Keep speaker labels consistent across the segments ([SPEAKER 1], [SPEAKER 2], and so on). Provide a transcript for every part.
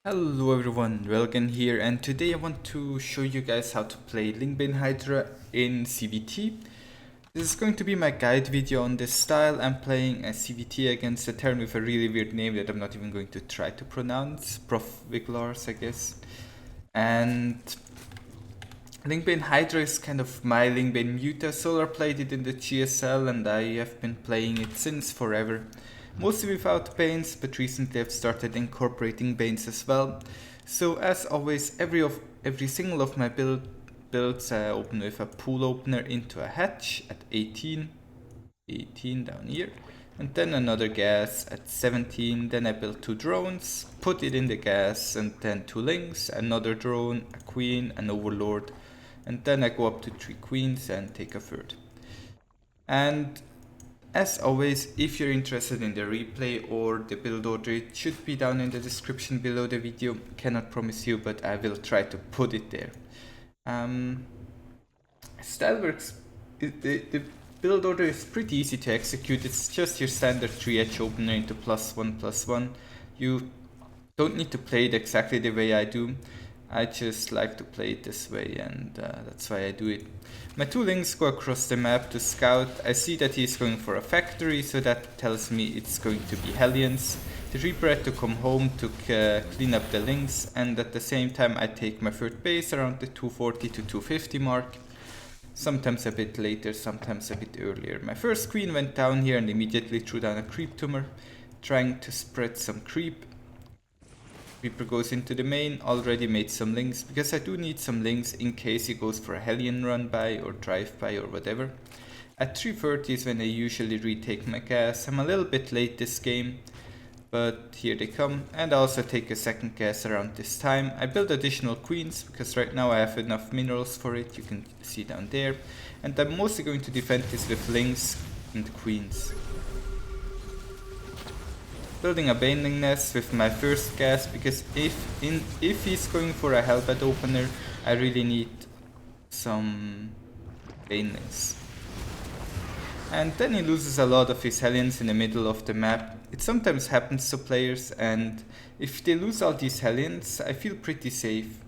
[SPEAKER 1] Hello everyone, Railgan here, and today I want to show you guys how to play Ling Bane Hydra in ZvT. This is going to be my guide video on this style. I'm playing a ZvT against a turn with a really weird name that I'm not even going to try to pronounce. Prof Viglars, I guess. And Ling Bane Hydra is kind of my Ling Bane Muta. Solar played it in the GSL and I have been playing it since forever. Mostly without Banes, but recently I've started incorporating Banes as well. So as always, every single of my builds I open with a pool opener into a hatch at 18 down here, and then another gas at 17. Then I build 2 drones, put it in the gas, and then 2 lings, another drone, a queen, an overlord, and then I go up to 3 queens and take a third. And as always, if you're interested in the replay or the build order, it should be down in the description below the video. Cannot promise you, but I will try to put it there. Style works. The build order is pretty easy to execute. It's just your standard 3-edge opener into +1/+1. You don't need to play it exactly the way I do. I just like to play it this way, and that's why I do it. My 2 lings go across the map to scout. I see that he's going for a factory, so that tells me it's going to be Hellions. The Reaper had to come home to clean up the lings, and at the same time I take my third base around the 240 to 250 mark. Sometimes a bit later, sometimes a bit earlier. My first queen went down here and immediately threw down a creep tumor, trying to spread some creep. Reaper goes into the main, already made some links, because I do need some links in case he goes for a Hellion run by or drive by or whatever. At 3:30 is when I usually retake my gas. I'm a little bit late this game, but here they come, and I also take a second gas around this time. I build additional queens, because right now I have enough minerals for it, you can see down there, and I'm mostly going to defend this with links and queens. Building a Baneling nest with my first gas, because if he's going for a Hellbat opener, I really need some Banelings. And then he loses a lot of his Hellions in the middle of the map. It sometimes happens to players, and if they lose all these Hellions, I feel pretty safe.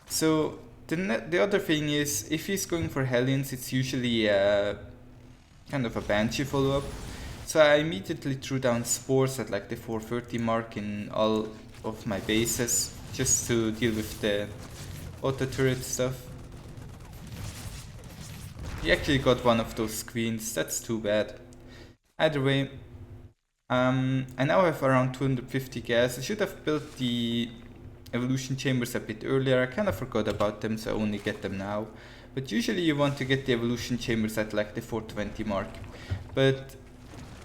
[SPEAKER 1] So the other thing is, if he's going for Hellions, it's usually kind of a Banshee follow-up. So I immediately threw down spores at like the 430 mark in all of my bases, just to deal with the auto turret stuff. He actually got one of those queens, that's too bad. Either way, I now have around 250 gas. I should have built the evolution chambers a bit earlier. I kind of forgot about them, so I only get them now. But usually you want to get the evolution chambers at like the 420 mark. But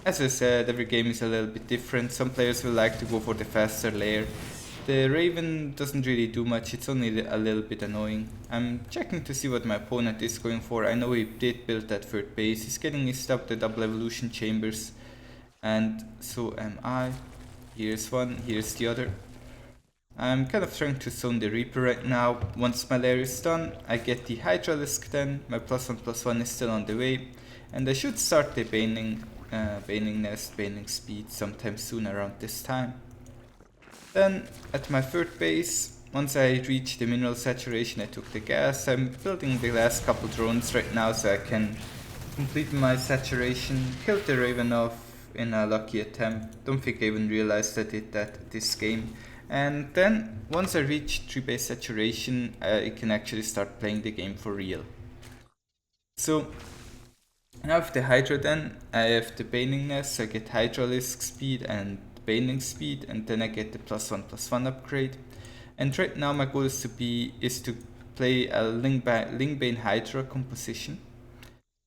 [SPEAKER 1] as I said, every game is a little bit different. Some players will like to go for the faster layer. The Raven doesn't really do much, it's only a little bit annoying. I'm checking to see what my opponent is going for. I know he did build that third base. He's getting mixed up the double evolution chambers. And so am I. Here's one, here's the other. I'm kind of trying to zone the Reaper right now. Once my layer is done, I get the Hydralisk then. My +1/+1 is still on the way. And I should start the Baneling nest, Baneling speed sometime soon around this time. Then at my third base, once I reach the mineral saturation, I took the gas. I'm building the last couple drones right now so I can complete my saturation, killed the Raven off in a lucky attempt. Don't think I even realized I did that this game. And then once I reach 3 base saturation, I can actually start playing the game for real. So now with the Hydra then, I have the Baneling nest, so I get Hydralisk speed and Baneling speed, and then I get the +1/+1 upgrade. And right now my goal is to play a Ling Bane Hydra composition.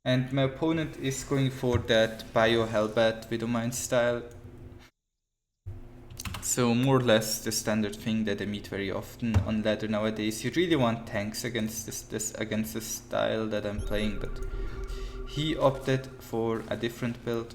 [SPEAKER 1] And my opponent is going for that Bio Hellbat Widowmine style. So more or less the standard thing that I meet very often on ladder nowadays. You really want tanks against this style that I'm playing, but he opted for a different build.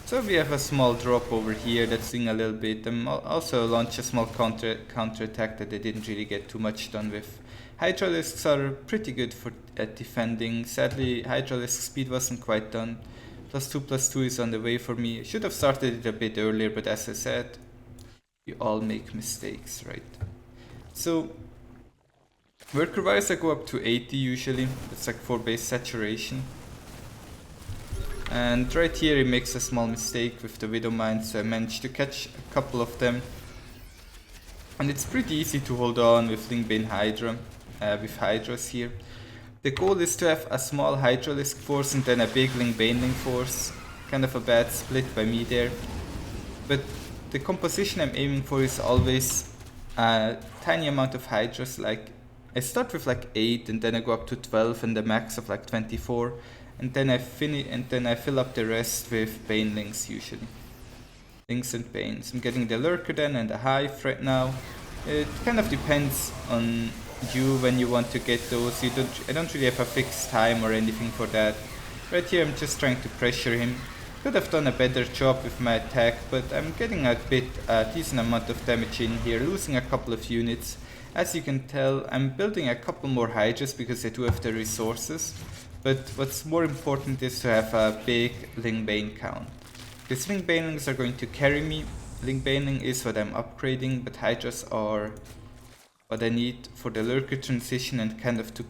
[SPEAKER 1] So we have a small drop over here that's doing a little bit. Also launch a small counter attack that I didn't really get too much done with. Hydralisks are pretty good at defending. Sadly, Hydralisk speed wasn't quite done. +2/+2 is on the way for me. I should have started it a bit earlier, but as I said, You all make mistakes, right? So worker wise I go up to 80 usually. It's like for base saturation. And right here he makes a small mistake with the Widow Mine, so I managed to catch a couple of them. And it's pretty easy to hold on with Ling Bane Hydra, with Hydras here. The goal is to have a small Hydralisk force and then a big Ling Bane force. Kind of a bad split by me there. But the composition I'm aiming for is always a tiny amount of Hydras. Like I start with like 8 and then I go up to 12 and the max of like 24. And then I fill up the rest with Banelings usually. Lings and Banes. I'm getting the Lurker then and the Hive right now. It kind of depends on you when you want to get those. I don't really have a fixed time or anything for that. Right here I'm just trying to pressure him. Could have done a better job with my attack, but I'm getting a decent amount of damage in here, losing a couple of units. As you can tell, I'm building a couple more Hydras because I do have the resources. But what's more important is to have a big Ling Bane count. Because Ling Banelings are going to carry me. Ling Baneling is what I'm upgrading, but Hydras are what I need for the Lurker transition and kind of to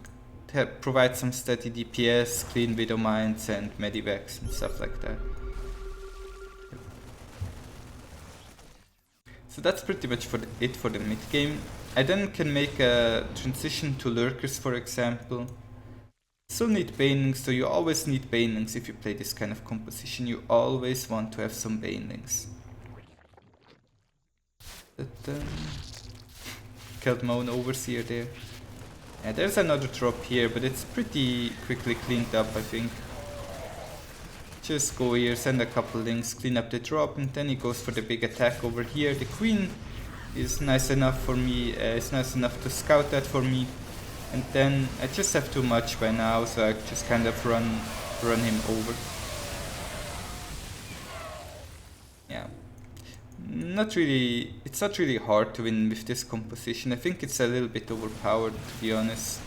[SPEAKER 1] provide some steady DPS, clean Widow Mines and Medivacs and stuff like that. So that's pretty much it for the mid game. I then can make a transition to Lurkers, for example. Still need Banelings, so you always need Banelings if you play this kind of composition. You always want to have some Banelings. Killed my own Overseer there. Yeah, there's another drop here, but it's pretty quickly cleaned up, I think. Just go here, send a couple links, clean up the drop, and then he goes for the big attack over here. The Queen is nice enough for me, it's nice enough to scout that for me. And then I just have too much by now, so I just kind of run him over. Yeah. It's not really hard to win with this composition. I think it's a little bit overpowered, to be honest.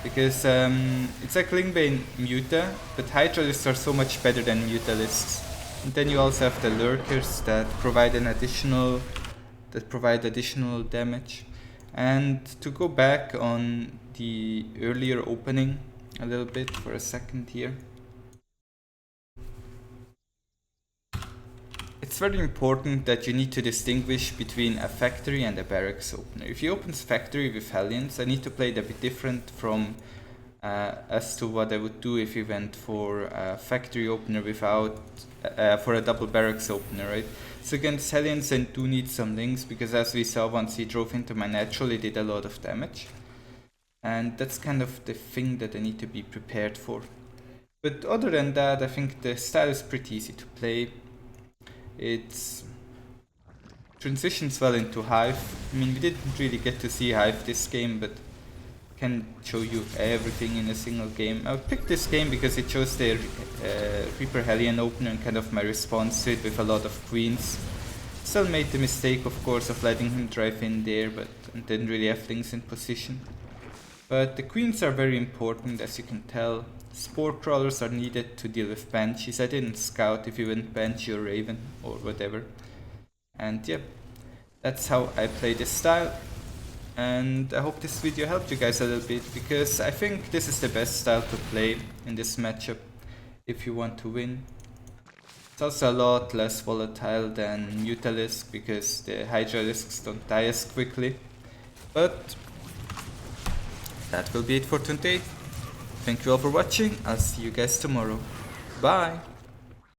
[SPEAKER 1] Because it's like Ling Bane Muta, but Hydralisks are so much better than Mutalisks. And then you also have the Lurkers that provide additional damage. And to go back on the earlier opening a little bit for a second here. It's very important that you need to distinguish between a factory and a barracks opener. If you open factory with Hellions, I need to play it a bit different from as to what I would do if you went for a factory opener without for a double barracks opener, right? So against Hellions I do need some links, because as we saw, once he drove into my natural, he did a lot of damage. And that's kind of the thing that I need to be prepared for. But other than that, I think the style is pretty easy to play. It transitions well into Hive. I mean, we didn't really get to see Hive this game, but can show you everything in a single game. I picked this game because it shows the Reaper Hellion opener and kind of my response to it with a lot of queens. Still made the mistake, of course, of letting him drive in there, but didn't really have things in position. But the queens are very important, as you can tell. Spore crawlers are needed to deal with banshees. I didn't scout if you went banshee or raven or whatever. And yeah, that's how I play this style. And I hope this video helped you guys a little bit, because I think this is the best style to play in this matchup if you want to win. It's also a lot less volatile than Mutalisk, because the Hydralisks don't die as quickly. But that will be it for today. Thank you all for watching. I'll see you guys tomorrow. Bye!